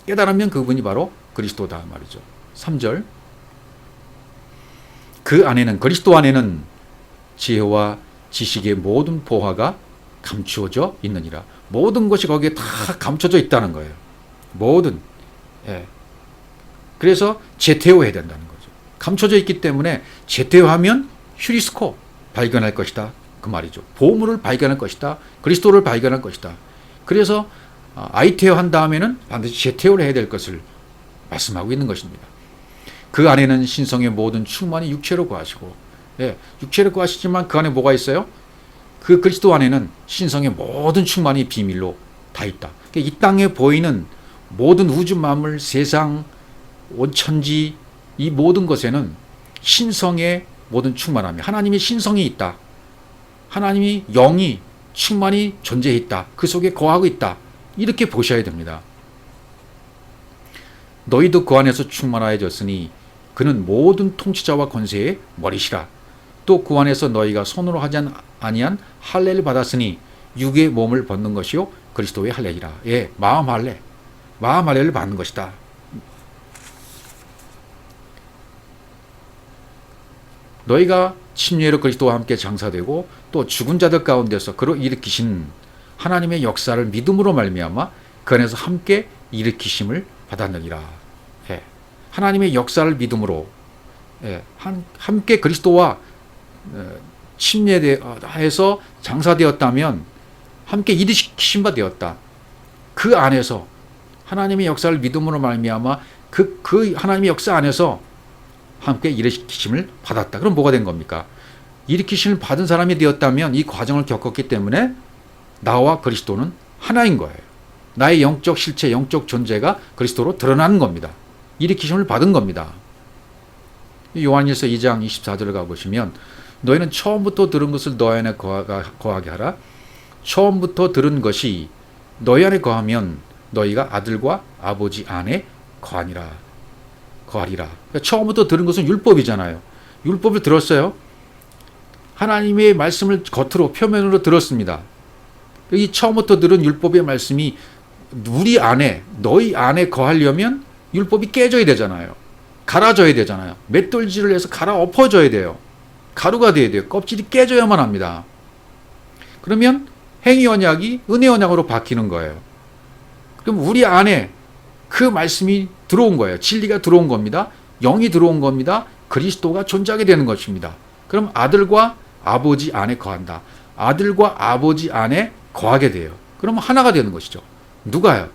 깨달으면 그분이 바로 그리스도다 말이죠. 3절. 그 안에는, 그리스도 안에는 지혜와 지식의 모든 보화가 감추어져 있느니라. 모든 것이 거기에 다 감춰져 있다는 거예요. 모든. 그래서 제테오해야 된다는 거죠. 감춰져 있기 때문에 제테오하면 휴리스코, 발견할 것이다. 그 말이죠. 보물을 발견할 것이다. 그리스도를 발견할 것이다. 그래서 아이테오 한 다음에는 반드시 제테오를 해야 될 것을 말씀하고 있는 것입니다. 그 안에는 신성의 모든 충만이 육체로 구하시고, 육체로 구하시지만 그 안에 뭐가 있어요? 그 그리스도 안에는 신성의 모든 충만이 비밀로 다 있다. 이 땅에 보이는 모든 우주 만물, 세상, 온천지, 이 모든 것에는 신성의 모든 충만함이, 하나님의 신성이 있다. 하나님이 영이 충만히 존재해 있다. 그 속에 거하고 있다. 이렇게 보셔야 됩니다. 너희도 그 안에서 충만하여졌으니 그는 모든 통치자와 권세의 머리시라. 또 그 안에서 너희가 손으로 하지 아니한 할례를 받았으니 육의 몸을 벗는 것이요 그리스도의 할례이라. 마음 할례, 마음 할례를 받는 것이다. 너희가 침례로 그리스도와 함께 장사되고 또 죽은 자들 가운데서 그로 일으키신 하나님의 역사를 믿음으로 말미암아 그 안에서 함께 일으키심을 받았느니라. 하나님의 역사를 믿음으로 함께 그리스도와 침례해서 장사되었다면 함께 일으키신 바 되었다. 그 안에서 하나님의 역사를 믿음으로 말미암아 그 하나님의 역사 안에서 함께 일으키심을 받았다. 그럼 뭐가 된 겁니까? 일으키심을 받은 사람이 되었다면 이 과정을 겪었기 때문에 나와 그리스도는 하나인 거예요. 나의 영적 실체, 영적 존재가 그리스도로 드러나는 겁니다. 일으키심을 받은 겁니다. 요한일서 2장 24절을 가보시면 너희는 처음부터 들은 것을 너희 안에 거하게 하라. 처음부터 들은 것이 너희 안에 거하면 너희가 아들과 아버지 안에 거하리라. 그러니까 처음부터 들은 것은 율법이잖아요. 율법을 들었어요. 하나님의 말씀을 겉으로 표면으로 들었습니다. 이 처음부터 들은 율법의 말씀이 우리 안에 너희 안에 거하려면 율법이 깨져야 되잖아요. 갈아져야 되잖아요. 맷돌질을 해서 갈아 엎어져야 돼요. 가루가 돼야 돼요. 껍질이 깨져야만 합니다. 그러면 행위 언약이 은혜 언약으로 바뀌는 거예요. 그럼 우리 안에 그 말씀이 들어온 거예요. 진리가 들어온 겁니다. 영이 들어온 겁니다. 그리스도가 존재하게 되는 것입니다. 그럼 아들과 아버지 안에 거한다. 아들과 아버지 안에 거하게 돼요. 그러면 하나가 되는 것이죠. 누가요?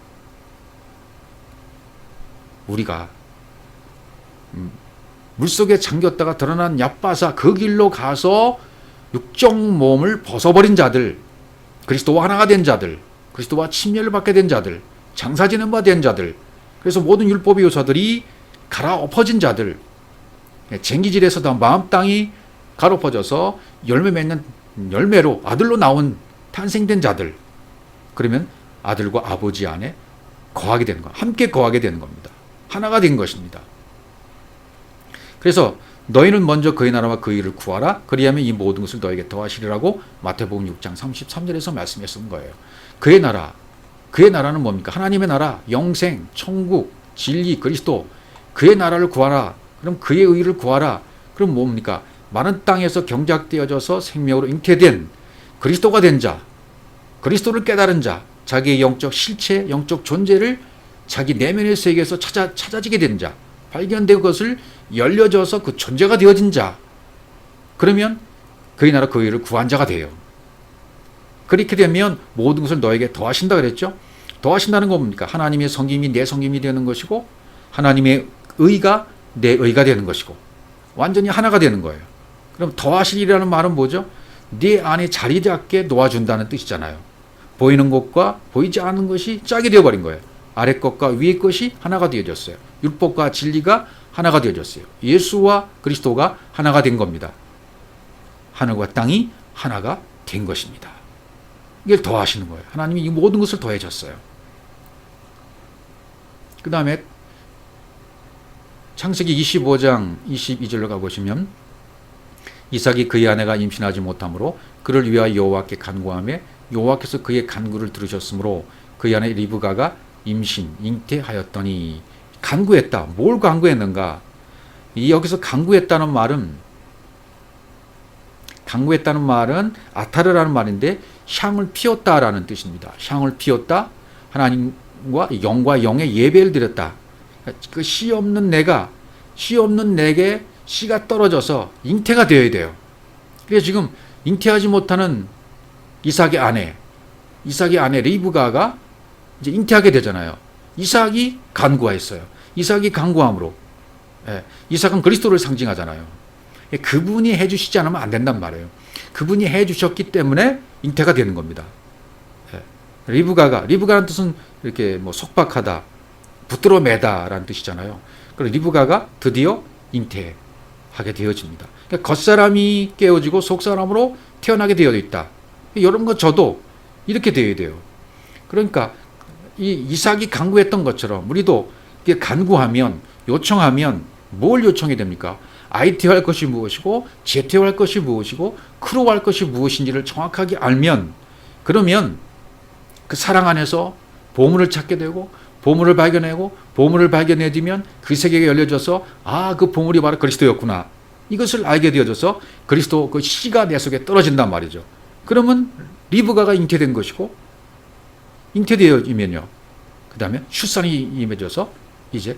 우리가 물속에 잠겼다가 드러난 얕바사 그 길로 가서 육적 몸을 벗어버린 자들, 그리스도와 하나가 된 자들, 그리스도와 침례를 받게 된 자들, 장사 지는 바 된 자들, 그래서 모든 율법의 요소들이 갈아 엎어진 자들, 쟁기질에서 마음 땅이 갈아엎어져서 열매 맺는 열매로 아들로 나온 탄생된 자들, 그러면 아들과 아버지 안에 거하게 되는 거, 함께 거하게 되는 겁니다. 하나가 된 것입니다. 그래서 너희는 먼저 그의 나라와 그의 일을 구하라. 그리하면 이 모든 것을 너에게 더하시리라고 마태복음 6장 33절에서 말씀했던 거예요. 그의 나라, 그의 나라는 뭡니까? 하나님의 나라, 영생, 천국, 진리, 그리스도. 그의 나라를 구하라. 그럼 그의 의를 구하라. 그럼 뭡니까? 마른 땅에서 경작되어져서 생명으로 잉태된 그리스도가 된 자, 그리스도를 깨달은 자, 자기의 영적 실체, 영적 존재를 자기 내면의 세계에서 찾아지게 된 자, 발견된 것을 열려져서 그 존재가 되어진 자, 그러면 그의 나라 그의 일을 구한 자가 돼요. 그렇게 되면 모든 것을 너에게 더하신다 그랬죠. 더하신다는 건 뭡니까? 하나님의 성김이 내 성김이 되는 것이고 하나님의 의가 내 의가 되는 것이고 완전히 하나가 되는 거예요. 그럼 더하시리라는 말은 뭐죠? 네 안에 자리 잡게 놓아준다는 뜻이잖아요. 보이는 것과 보이지 않는 것이 짝이 되어버린 거예요. 아래 것과 위의 것이 하나가 되어졌어요. 율법과 진리가 하나가 되어졌어요. 예수와 그리스도가 하나가 된 겁니다. 하늘과 땅이 하나가 된 것입니다. 이걸 더하시는 거예요. 하나님이 이 모든 것을 더해줬어요. 그 다음에 창세기 25장 22절로 가보시면 이삭이 그의 아내가 임신하지 못하므로 그를 위하여 여호와께 간구하며 여호와께서 그의 간구를 들으셨으므로 그의 아내 리브가가 임신, 잉태하였더니 간구했다. 뭘 간구했는가? 여기서 간구했다는 말은 아타르라는 말인데 향을 피웠다라는 뜻입니다. 향을 피웠다. 하나님과 영과 영의 예배를 드렸다. 그 씨 없는 내게 씨가 떨어져서 잉태가 되어야 돼요. 그래서 지금 잉태하지 못하는 이삭의 아내 리브가가 이제 잉태하게 되잖아요. 이삭이 간구했어요. 이삭이 간구함으로, 이삭은 그리스도를 상징하잖아요. 그분이 해주시지 않으면 안 된단 말이에요. 그분이 해주셨기 때문에 잉태가 되는 겁니다. 리브가라는 뜻은 이렇게 뭐 속박하다, 붙들어 매다라는 뜻이잖아요. 그래서 리브가가 드디어 잉태하게 되어집니다. 그러니까 겉사람이 깨어지고 속사람으로 태어나게 되어 있다. 이런 거 저도 이렇게 되어야 돼요. 그러니까 이 이삭이 간구했던 것처럼 우리도 간구하면, 요청하면 뭘 요청해야 됩니까? IT할 것이 무엇이고 제태할 것이 무엇이고 크로할 것이 무엇인지를 정확하게 알면, 그러면 그 사랑 안에서 보물을 찾게 되고 보물을 발견하고 보물을 발견해지면 그 세계가 열려져서 그 보물이 바로 그리스도였구나. 이것을 알게 되어져서 그리스도 그 씨가 내 속에 떨어진단 말이죠. 그러면 리브가가 잉태된 것이고, 잉태되어지면요, 그 다음에 출산이 임해져서 이제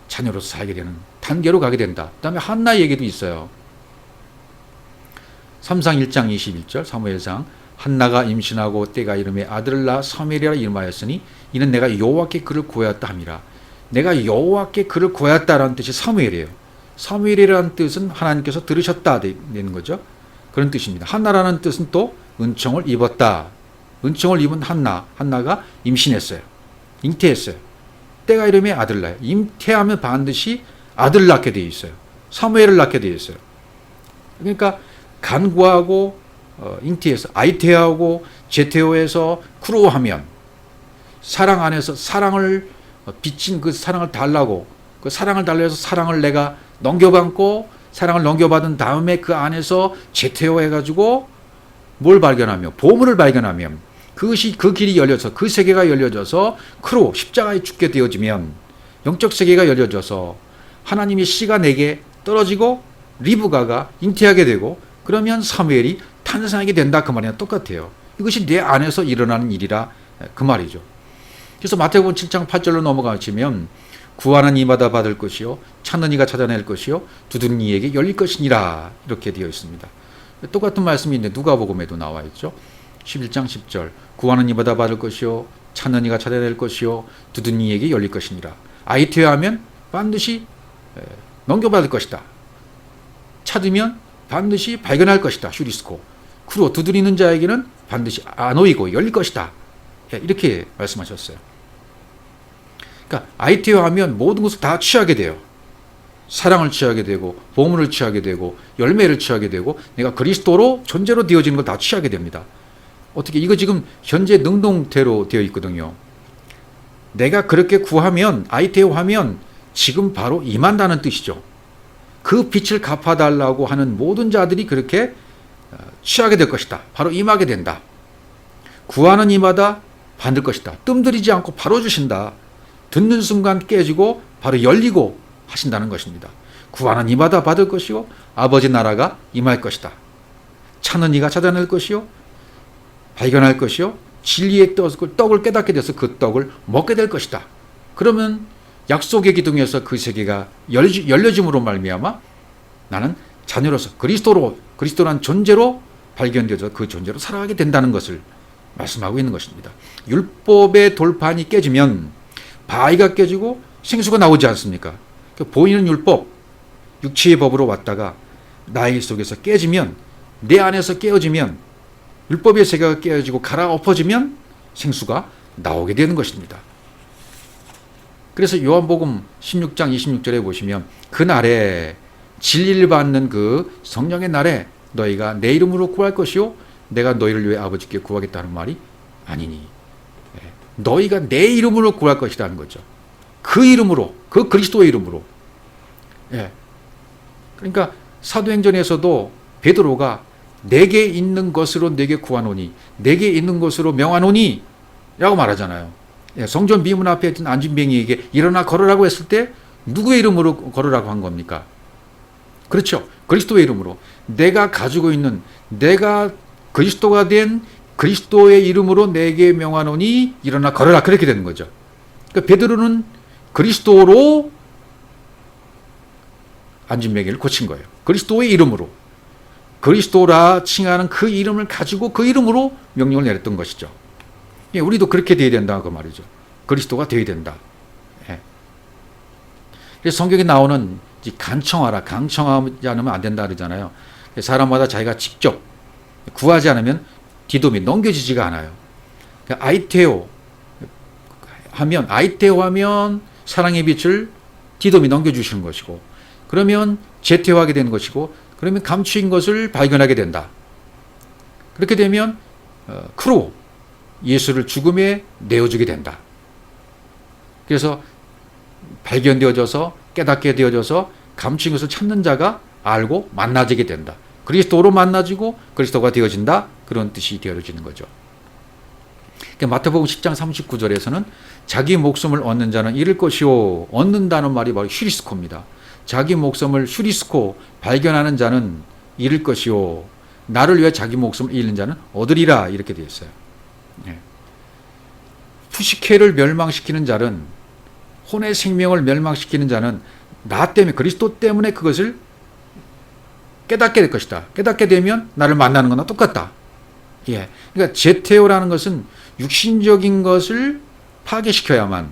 자녀로서 살게 되는 단계로 가게 된다. 그 다음에 한나 얘기도 있어요. 3상 1장 21절 사무엘상 한나가 임신하고 때가 이름에 아들을 낳아 사무엘이라 이름하였으니 이는 내가 여호와께 그를 구하였다 함이라. 내가 여호와께 그를 구하였다라는 뜻이 사무엘이에요. 사무엘이라는 뜻은 하나님께서 들으셨다 되는 거죠. 그런 뜻입니다. 한나라는 뜻은 또 은총을 입었다. 은총을 입은 한나가 임신했어요. 잉태했어요. 때가 이르면 아들 낳아요. 잉태하면 반드시 아들 낳게 되어 있어요. 사무엘을 낳게 되어 있어요. 그러니까 간구하고 잉태해서 아이태하고 제태오에서 크루하면 사랑 안에서 사랑을 비친 그 사랑을 달라고 그 사랑을 달래서 사랑을 내가 넘겨받고 사랑을 넘겨받은 다음에 그 안에서 제태오 해가지고 뭘 발견하며 보물을 발견하면 그것이 그 길이 열려서 그 세계가 열려져서 크루 십자가에 죽게 되어지면 영적 세계가 열려져서 하나님의 씨가 내게 떨어지고 리브가가 잉태하게 되고 그러면 사무엘이 탄생하게 된다 그 말이랑 똑같아요. 이것이 내 안에서 일어나는 일이라 그 말이죠. 그래서 마태복음 7장 8절로 넘어가시면 구하는 이마다 받을 것이요 찾는 이가 찾아낼 것이요 두드리는 이에게 열릴 것이니라 이렇게 되어 있습니다. 똑같은 말씀인데 누가복음에도 나와 있죠. 11장 10절 구하는 이마다 받을 것이요 찾는 이가 찾아낼 것이요 두드리는 이에게 열릴 것이니라. 아이태하면 반드시 넘겨받을 것이다. 찾으면 반드시 발견할 것이다. 슈리스코. 크루 두드리는 자에게는 반드시 아노이고 열릴 것이다. 이렇게 말씀하셨어요. 그러니까 아이태하면 모든 것을 다 취하게 돼요. 사랑을 취하게 되고 보물을 취하게 되고 열매를 취하게 되고 내가 그리스도로 존재로 되어지는 걸 다 취하게 됩니다. 어떻게 이거 지금 현재 능동태로 되어 있거든요. 내가 그렇게 구하면 아이태하면 지금 바로 임한다는 뜻이죠. 그 빛을 갚아달라고 하는 모든 자들이 그렇게 취하게 될 것이다. 바로 임하게 된다. 구하는 이마다 받을 것이다. 뜸들이지 않고 바로 주신다. 듣는 순간 깨지고 바로 열리고 하신다는 것입니다. 구하는 이마다 받을 것이요 아버지 나라가 임할 것이다. 찾는 이가 찾아낼 것이요 발견할 것이요 진리의 떡을 깨닫게 돼서 그 떡을 먹게 될 것이다. 그러면 약속의 기둥에서 그 세계가 열려짐으로 말미암아 나는 자녀로서 그리스도란 존재로 발견되어서 그 존재로 살아가게 된다는 것을 말씀하고 있는 것입니다. 율법의 돌판이 깨지면 바위가 깨지고 생수가 나오지 않습니까? 보이는 율법, 육체의 법으로 왔다가 나의 속에서 깨지면 내 안에서 깨어지면 율법의 세계가 깨어지고 갈아엎어지면 생수가 나오게 되는 것입니다. 그래서 요한복음 16장 26절에 보시면 그날에 진리를 받는 그 성령의 날에 너희가 내 이름으로 구할 것이요 내가 너희를 위해 아버지께 구하겠다는 말이 아니니 너희가 내 이름으로 구할 것이라는 거죠. 그 이름으로 그 그리스도의 이름으로. 그러니까 사도행전에서도 베드로가 내게 있는 것으로 내게 구하노니 내게 있는 것으로 명하노니 라고 말하잖아요. 성전 미문 앞에 있던 안진뱅이에게 일어나 걸으라고 했을 때 누구의 이름으로 걸으라고 한 겁니까? 그렇죠. 그리스도의 이름으로 내가 가지고 있는 내가 그리스도가 된 그리스도의 이름으로 내게 명하노니 일어나 걸으라 그렇게 되는 거죠. 그러니까 베드로는 그리스도로 안진뱅이를 고친 거예요. 그리스도의 이름으로 그리스도라 칭하는 그 이름을 가지고 그 이름으로 명령을 내렸던 것이죠. 우리도 그렇게 되어야 된다 그 말이죠. 그리스도가 되어야 된다. 그래서 성경에 나오는 간청하라 강청하지 않으면 안 된다 그러잖아요. 사람마다 자기가 직접 구하지 않으면 디돔이 넘겨지지가 않아요. 아이테오 하면 사랑의 빛을 디돔이 넘겨주시는 것이고 그러면 제태오하게 되는 것이고 그러면 감추인 것을 발견하게 된다. 그렇게 되면 크로 예수를 죽음에 내어주게 된다. 그래서 발견되어져서 깨닫게 되어져서 감추인 것을 찾는 자가 알고 만나지게 된다. 그리스도로 만나지고 그리스도가 되어진다. 그런 뜻이 되어지는 거죠. 마태복음 10장 39절에서는 자기 목숨을 얻는 자는 잃을 것이요. 얻는다는 말이 바로 슈리스코입니다. 자기 목숨을 슈리스코 발견하는 자는 잃을 것이요. 나를 위해 자기 목숨을 잃는 자는 얻으리라 이렇게 되어 있어요. 푸시케를 멸망시키는 자는 혼의 생명을 멸망시키는 자는 나 때문에 그리스도 때문에 그것을 깨닫게 될 것이다. 깨닫게 되면 나를 만나는 거나 똑같다. 그러니까 제테오라는 것은 육신적인 것을 파괴시켜야만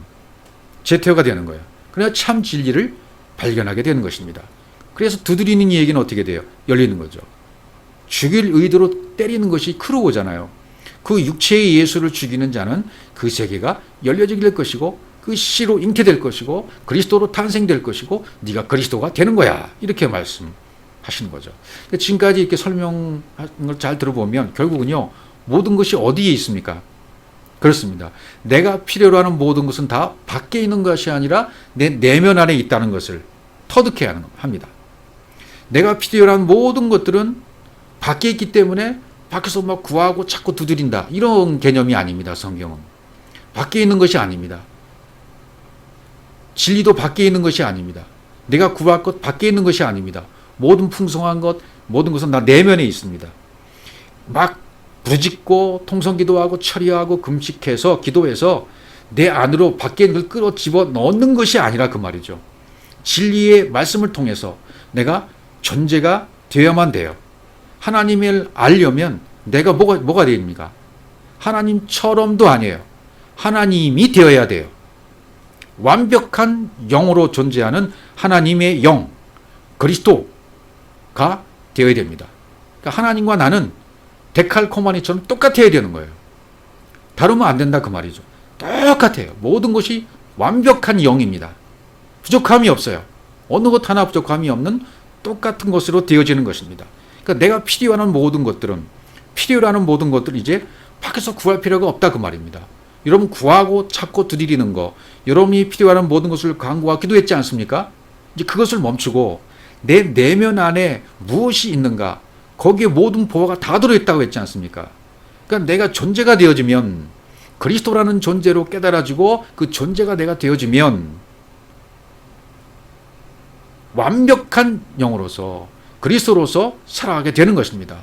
제테오가 되는 거예요. 그래야 참 진리를 발견하게 되는 것입니다. 그래서 두드리는 이 얘기는 어떻게 돼요? 열리는 거죠. 죽일 의도로 때리는 것이 크루고잖아요. 그 육체의 예수를 죽이는 자는 그 세계가 열려지게 될 것이고 그 씨로 잉태될 것이고 그리스도로 탄생될 것이고 네가 그리스도가 되는 거야. 이렇게 말씀하시는 거죠. 지금까지 이렇게 설명한 걸 잘 들어보면 결국은요. 모든 것이 어디에 있습니까? 그렇습니다. 내가 필요로 하는 모든 것은 다 밖에 있는 것이 아니라 내 내면 안에 있다는 것을 터득해야 합니다. 내가 필요로 하는 모든 것들은 밖에 있기 때문에 밖에서 막 구하고 찾고 두드린다. 이런 개념이 아닙니다. 성경은. 밖에 있는 것이 아닙니다. 진리도 밖에 있는 것이 아닙니다. 내가 구할 것 밖에 있는 것이 아닙니다. 모든 풍성한 것, 모든 것은 다 내면에 있습니다. 막 부르짖고 통성기도하고 철야하고 금식해서 기도해서 내 안으로 밖에 있는 걸 끌어 집어 넣는 것이 아니라 그 말이죠. 진리의 말씀을 통해서 내가 존재가 되어야만 돼요. 하나님을 알려면 내가 뭐가 됩니까? 하나님처럼도 아니에요. 하나님이 되어야 돼요. 완벽한 영으로 존재하는 하나님의 영, 그리스도가 되어야 됩니다. 그러니까 하나님과 나는 데칼코마니처럼 똑같아야 되는 거예요. 다르면 안 된다 그 말이죠. 똑같아요. 모든 것이 완벽한 영입니다. 부족함이 없어요. 어느 것 하나 부족함이 없는 똑같은 것으로 되어지는 것입니다. 그러니까 내가 필요로 하는 모든 것들은 이제 밖에서 구할 필요가 없다 그 말입니다. 여러분 구하고 찾고 두드리는 거, 여러분이 필요한 모든 것을 간구하고 기도했지 않습니까? 이제 그것을 멈추고 내 내면 안에 무엇이 있는가, 거기에 모든 보화가 다 들어있다고 했지 않습니까? 그러니까 내가 존재가 되어지면, 그리스도라는 존재로 깨달아지고 그 존재가 내가 되어지면 완벽한 영으로서 그리스도로서 살아가게 되는 것입니다.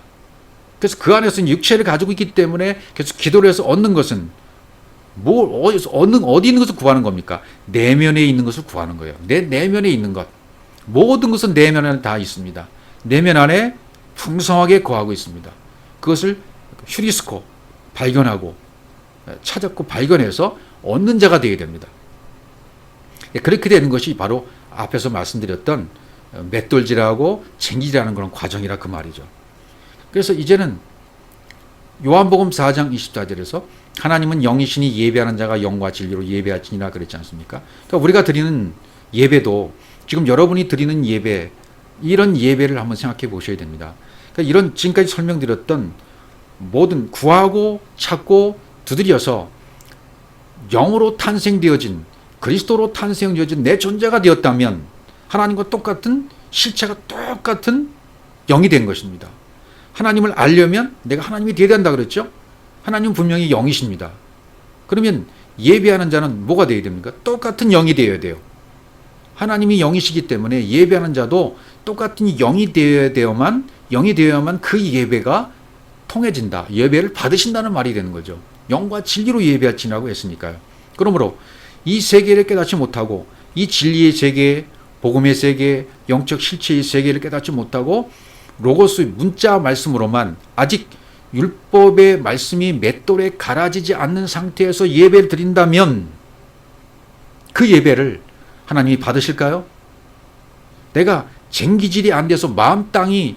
그래서 그 안에서 육체를 가지고 있기 때문에 계속 기도를 해서 얻는 것은 어디 있는 것을 구하는 겁니까? 내면에 있는 것을 구하는 거예요. 내 내면에 있는 것. 모든 것은 내면 안에 다 있습니다. 내면 안에 풍성하게 거하고 있습니다. 그것을 휴리스코 발견하고 찾았고 발견해서 얻는 자가 되어야 됩니다. 그렇게 되는 것이 바로 앞에서 말씀드렸던 맷돌질하고 쟁기질하는 그런 과정이라 그 말이죠. 그래서 이제는 요한복음 4장 24절에서 하나님은 영이시니 예배하는 자가 영과 진리로 예배하시니라 그랬지 않습니까? 그러니까 우리가 드리는 예배도 지금 여러분이 드리는 예배, 이런 예배를 한번 생각해 보셔야 됩니다. 그러니까 이런 지금까지 설명드렸던 모든 구하고 찾고 두드려서 영으로 탄생되어진, 그리스도로 탄생되어진 내 존재가 되었다면 하나님과 똑같은 실체가 똑같은 영이 된 것입니다. 하나님을 알려면 내가 하나님이 되어야 된다 그랬죠? 하나님은 분명히 영이십니다. 그러면 예배하는 자는 뭐가 되어야 됩니까? 똑같은 영이 되어야 돼요. 하나님이 영이시기 때문에 예배하는 자도 똑같은 영이 되어야만 그 예배가 통해진다. 예배를 받으신다는 말이 되는 거죠. 영과 진리로 예배하시라고 했으니까요. 그러므로 이 세계를 깨닫지 못하고 이 진리의 세계, 복음의 세계, 영적 실체의 세계를 깨닫지 못하고 로고스 문자 말씀으로만 아직 율법의 말씀이 맷돌에 갈아지지 않는 상태에서 예배를 드린다면 그 예배를 하나님이 받으실까요? 내가 쟁기질이 안 돼서 마음 땅이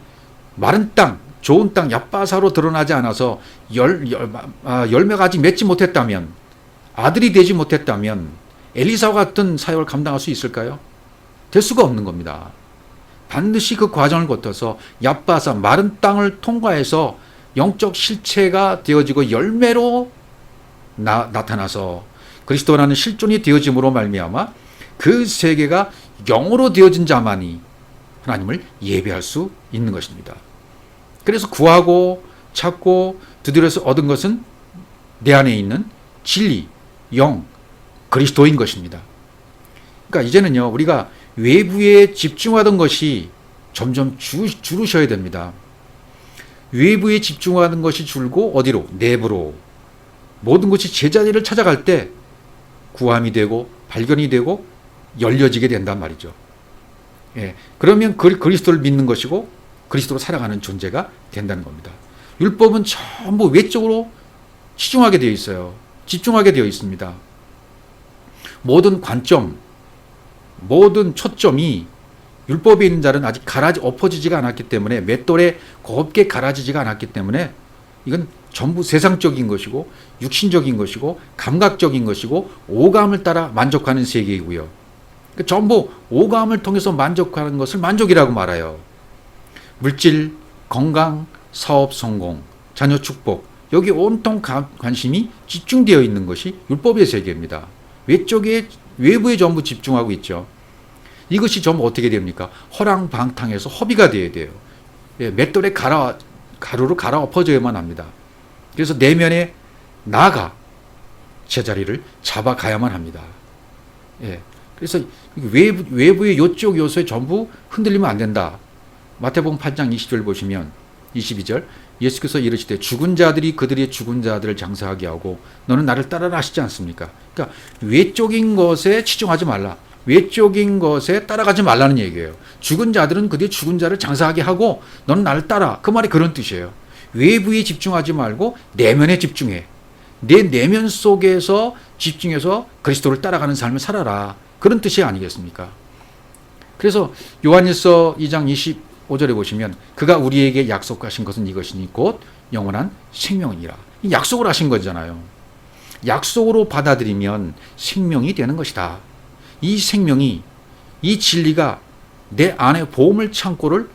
마른 땅, 좋은 땅, 얕바사로 드러나지 않아서 열매가 아직 맺지 못했다면, 아들이 되지 못했다면 엘리사와 같은 사역을 감당할 수 있을까요? 될 수가 없는 겁니다. 반드시 그 과정을 거쳐서 얕바사 마른 땅을 통과해서 영적 실체가 되어지고 열매로 나타나서 그리스도라는 실존이 되어짐으로 말미암아 그 세계가 영으로 되어진 자만이 하나님을 예배할 수 있는 것입니다. 그래서 구하고 찾고 두드려서 얻은 것은 내 안에 있는 진리, 영, 그리스도인 것입니다. 그러니까 이제는요, 우리가 외부에 집중하던 것이 점점 줄으셔야 됩니다. 외부에 집중하는 것이 줄고 어디로? 내부로. 모든 것이 제자리를 찾아갈 때 구함이 되고 발견이 되고 열려지게 된단 말이죠. 예, 그러면 그리스도를 믿는 것이고 그리스도로 살아가는 존재가 된다는 겁니다. 율법은 전부 외적으로 치중하게 되어 있어요. 집중하게 되어 있습니다. 모든 관점, 모든 초점이 율법에 있는 자는 아직 엎어지지가 않았기 때문에, 맷돌에 곱게 갈아지지가 않았기 때문에 이건 전부 세상적인 것이고 육신적인 것이고 감각적인 것이고 오감을 따라 만족하는 세계이고요. 그러니까 전부 오감을 통해서 만족하는 것을 만족이라고 말해요. 물질, 건강, 사업 성공, 자녀 축복, 여기 온통 관심이 집중되어 있는 것이 율법의 세계입니다. 외부에 전부 집중하고 있죠. 이것이 전부 어떻게 됩니까? 허랑방탕해서 허비가 되어야 돼요. 맷돌에 가루로 갈아 엎어져야만 합니다. 그래서 내면에 나가 제자리를 잡아가야만 합니다. 그래서 외부의 요쪽 요소에 전부 흔들리면 안 된다. 마태복음 8장 20절 보시면 22절 예수께서 이르시되 죽은 자들이 그들의 죽은 자들을 장사하게 하고 너는 나를 따르라 하시지 않습니까? 그러니까 외적인 것에 치중하지 말라. 외적인 것에 따라가지 말라는 얘기예요. 죽은 자들은 그들의 죽은 자를 장사하게 하고 너는 나를 따라. 그 말이 그런 뜻이에요. 외부에 집중하지 말고 내면에 집중해. 내 내면 속에서 집중해서 그리스도를 따라가는 삶을 살아라. 그런 뜻이 아니겠습니까? 그래서 요한일서 2장 25절에 보시면 그가 우리에게 약속하신 것은 이것이니 곧 영원한 생명이라. 약속을 하신 거잖아요. 약속으로 받아들이면 생명이 되는 것이다. 이 생명이, 이 진리가 내 안에 보물 창고를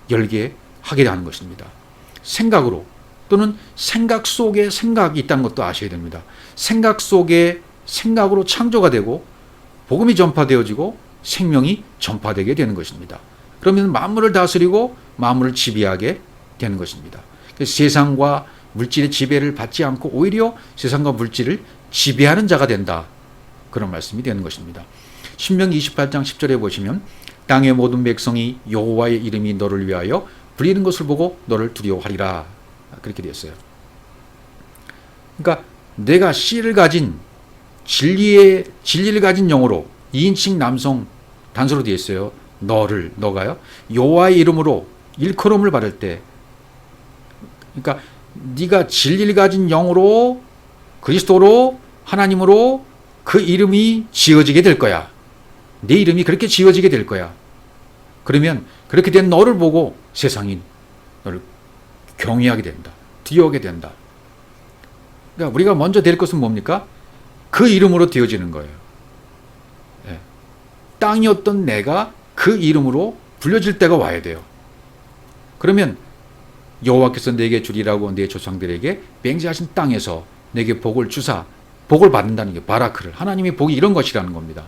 열게 하게 하는 것입니다. 생각으로 또는 생각 속에 생각이 있다는 것도 아셔야 됩니다. 생각 속에 생각으로 창조가 되고 복음이 전파되어지고 생명이 전파되게 되는 것입니다. 그러면 만물을 다스리고 만물을 지배하게 되는 것입니다. 세상과 물질의 지배를 받지 않고 오히려 세상과 물질을 지배하는 자가 된다. 그런 말씀이 되는 것입니다. 신명기 28장 10절에 보시면 땅의 모든 백성이 여호와의 이름이 너를 위하여 불리는 것을 보고 너를 두려워하리라. 그렇게 되었어요. 그러니까 내가 씨를 가진 진리를 가진 영으로 2인칭 남성 단서로 되어 있어요. 너가요. 여호와의 이름으로 일컬음을 받을 때, 그러니까 네가 진리를 가진 영으로 그리스도로 하나님으로 그 이름이 지어지게 될 거야. 내 이름이 그렇게 지어지게 될 거야. 그러면 그렇게 된 너를 보고 세상이 너를 경외하게 된다. 두려워하게 된다. 그러니까 우리가 먼저 될 것은 뭡니까? 그 이름으로 되어지는 거예요. 땅이었던 내가 그 이름으로 불려질 때가 와야 돼요. 그러면 여호와께서 내게 주리라고 내 조상들에게 맹세하신 땅에서 내게 복을 주사 복을 받는다는 게 바라크를, 하나님의 복이 이런 것이라는 겁니다.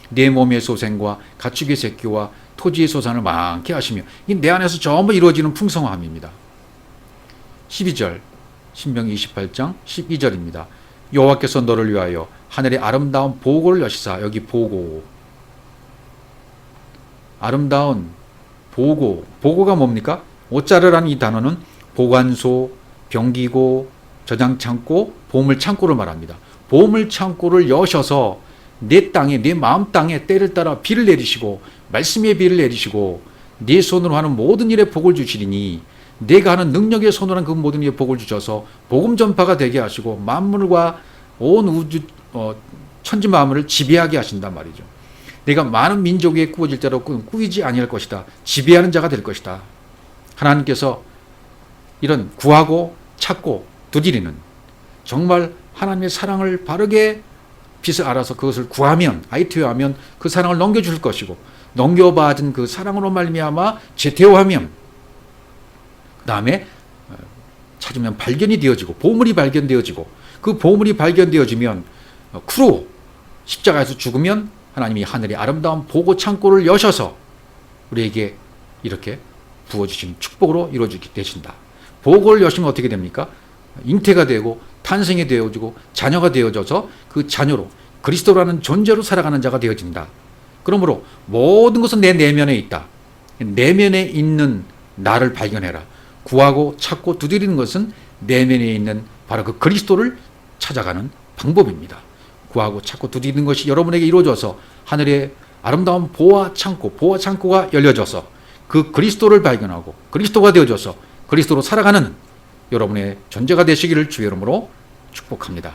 내 몸의 소생과 가축의 새끼와 토지의 소산을 많게 하시며, 이 내 안에서 전부 이루어지는 풍성함입니다. 12절 신명기 28장 12절입니다. 여호와께서 너를 위하여 하늘의 아름다운 보고를 여시사, 여기 보고, 아름다운 보고가 뭡니까? 오자르라는 이 단어는 보관소, 병기고, 저장창고, 보물창고를 말합니다. 보물창고를 여셔서 내 땅에, 내 마음 땅에 때를 따라 비를 내리시고 말씀의 비를 내리시고 내 손으로 하는 모든 일에 복을 주시리니, 내가 하는 능력의 손으로 하는 그 모든 일에 복을 주셔서 복음 전파가 되게 하시고 만물과 온 우주 천지 만물을 지배하게 하신단 말이죠. 내가 많은 민족에 꾸어질 자로 꾸이지 아니할 것이다. 지배하는 자가 될 것이다. 하나님께서 이런 구하고 찾고 두드리는, 정말 하나님의 사랑을 바르게 빛을 알아서 그것을 구하면, 아이티어하면 그 사랑을 넘겨줄 것이고, 넘겨받은 그 사랑으로 말미암아 제태오하면 그 다음에 찾으면 발견이 되어지고 보물이 발견되어지고, 그 보물이 발견되어지면 크루 십자가에서 죽으면 하나님이 하늘의 아름다운 보고 창고를 여셔서 우리에게 이렇게 부어주신 축복으로 이루어지게 되신다. 보고를 여시면 어떻게 됩니까? 잉태가 되고 탄생이 되어지고 자녀가 되어져서 그 자녀로 그리스도라는 존재로 살아가는 자가 되어진다. 그러므로 모든 것은 내 내면에 있다. 내면에 있는 나를 발견해라. 구하고 찾고 두드리는 것은 내면에 있는 바로 그 그리스도를 찾아가는 방법입니다. 구하고 찾고 두드리는 것이 여러분에게 이루어져서 하늘의 아름다운 보화 창고가 열려져서 그 그리스도를 발견하고 그리스도가 되어져서 그리스도로 살아가는 여러분의 존재가 되시기를 주의 이름으로 축복합니다.